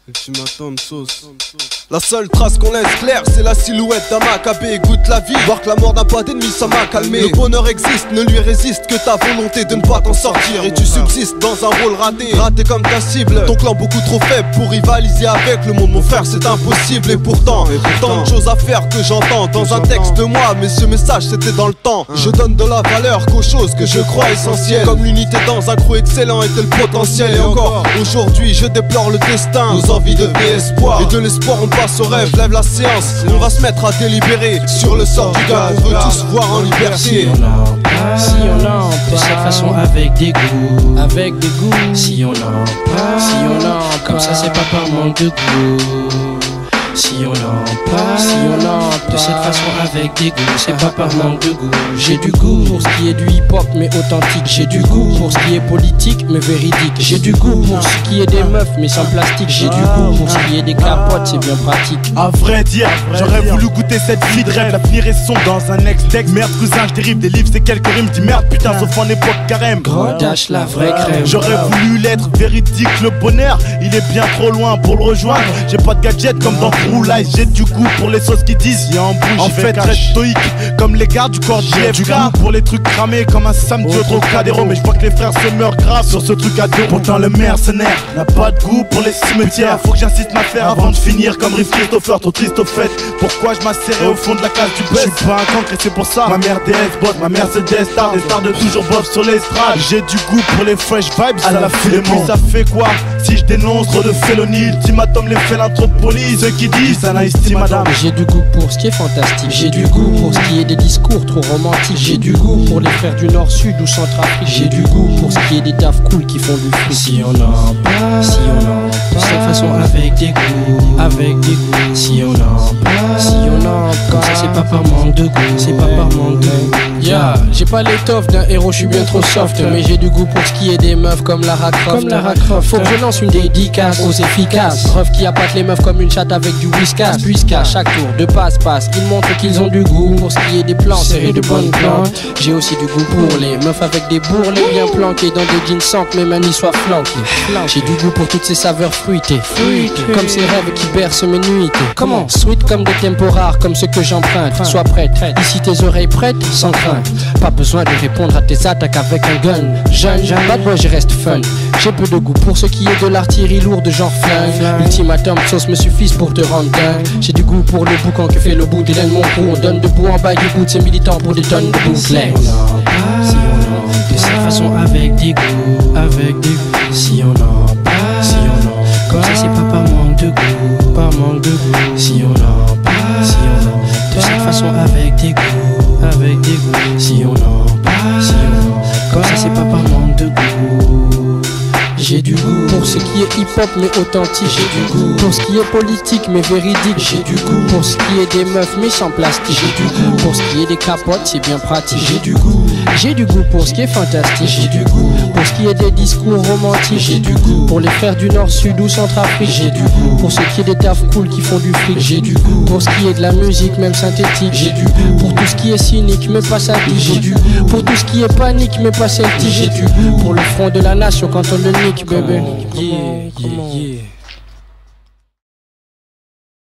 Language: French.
Ultimatum sauce. La seule trace qu'on laisse claire, c'est la silhouette d'un macabé. Goûte la vie, voir que la mort n'a pas d'ennemi, ça m'a calmé. Le bonheur existe, ne lui résiste que ta volonté de ne pas t'en sortir. Et tu subsistes dans un rôle raté, raté comme ta cible. Ton clan beaucoup trop faible pour rivaliser avec le monde, mon frère, c'est impossible. Et pourtant, tant de choses à faire que j'entends dans un texte de moi. Mais ce message c'était dans le temps. Je donne de la valeur qu'aux choses que je crois essentielles, comme l'unité dans un crew excellent et tel potentiel. Et encore aujourd'hui je déplore le destin, nos envies de espoir. Et de l'espoir on passe au rêve, lève la séance. On va se mettre à délibérer sur le sort du gars. On veut tous voir en liberté. Si on en parle de cette façon avec des goûts, si on en parle, comme ça c'est pas par manque de goût. Si on en parle de cette façon avec des goûts, c'est pas par manque de goût. J'ai du goût pour ce qui est du hip-hop mais authentique. J'ai du goût pour ce qui est politique mais véridique. J'ai du goût pour ce qui est des meufs mais sans plastique. J'ai du goût pour ce qui est des capotes, c'est bien pratique. À vrai dire, j'aurais voulu goûter cette vie de rêve. L'avenir est sombre dans un ex-dex. Merde cousin, je dérive des livres, c'est quelques rimes. Dis merde putain, sauf en époque carême. Dash la vraie crème. J'aurais voulu l'être véridique, le bonheur il est bien trop loin pour le rejoindre. J'ai pas de gadget comme dans Roulage. J'ai du goût pour les sauces qui disent y'a en bouche. En fait très stoïque comme les gars du corps JFK. Du goût pour les trucs cramés comme un samedi au Trocadéro. Mais je vois que les frères se meurent grave sur ce truc à deux. Pourtant le mercenaire n'a pas de goût pour les cimetières. Faut que j'insiste ma faire avant de finir comme Riff Christopher, trop triste au fait. Pourquoi je m'asserrais au fond de la case du best? Je suis pas un cancre et c'est pour ça. Ma mère DS bot, ma mère c'est des stars de toujours bof sur l'estrade. J'ai du goût pour les fresh vibes à la file. Et puis ça fait quoi si je dénonce trop de félonie? Ultimatum les philanthropolies, ceux qui disent ça n'a estime madame. J'ai du goût pour ce qui est fantastique. J'ai du goût pour ce qui est des discours trop romantiques. J'ai du goût pour les frères du Nord, Sud ou Centrafrique. J'ai du goût pour ce qui est des tafs cool qui font du fric. Si on en parle, de cette façon avec des goûts, si on en parle, comme ça c'est pas par manque de goût, c'est pas par manque de goût. Yeah, j'ai pas l'étoffe d'un héros, je suis bien trop soft. Mais j'ai du goût pour ce qui est des meufs comme Lara Croft. Faut que je lance une dédicace aux efficaces. Preuve qui appâte les meufs comme une chatte avec du whiskas. Puisqu'à chaque tour de passe-passe, ils montrent qu'ils ont du goût pour ce qui est des plans serrés de bonnes plantes. J'ai aussi du goût pour les meufs avec des bourrelets bien planqués dans des jeans sans que mes manies soient flanquées. J'ai du goût pour toutes ces saveurs fruitées, comme ces rêves qui bercent mes nuitées. Comment? Sweet comme des tempos rares, comme ceux que j'emprunte. Sois prête, ici tes oreilles prêtes, sans crainte. Pas besoin de répondre à tes attaques avec un gun. Jeune, bad boy, je reste fun. J'ai peu de goût pour ce qui est de l'artillerie lourde genre flingue. Ultimatum sauce me suffisent pour te rendre dingue. J'ai du goût pour le boucan que fait le bout de l'aile mon coup. On donne debout en bas du bout de ces militants pour des tonnes de bootlegs. Si on en de cette façon avec des goûts, si on en comme ça c'est pas par manque de goût, si on en de cette façon avec des goûts, si on en comme ça c'est pas par manque de goût. J'ai du goût pour ce qui est hip-hop mais authentique. J'ai du goût pour ce qui est politique mais véridique. J'ai du goût pour ce qui est des meufs mais sans plastique. J'ai du goût pour ce qui est des capotes, c'est bien pratique. J'ai du goût pour ce qui est fantastique. J'ai du goût pour ce qui est des discours romantiques. J'ai du goût pour les frères du Nord, Sud ou Centrafrique. J'ai du goût pour ce qui est des tafs cool qui font du fric. J'ai du goût pour ce qui est de la musique même synthétique. J'ai du goût pour tout ce qui est cynique mais pas sadique. J'ai du goût pour tout ce qui est panique mais pas celtique. J'ai du goût pour le front de la nation quand on le nique, bébé. Yeah.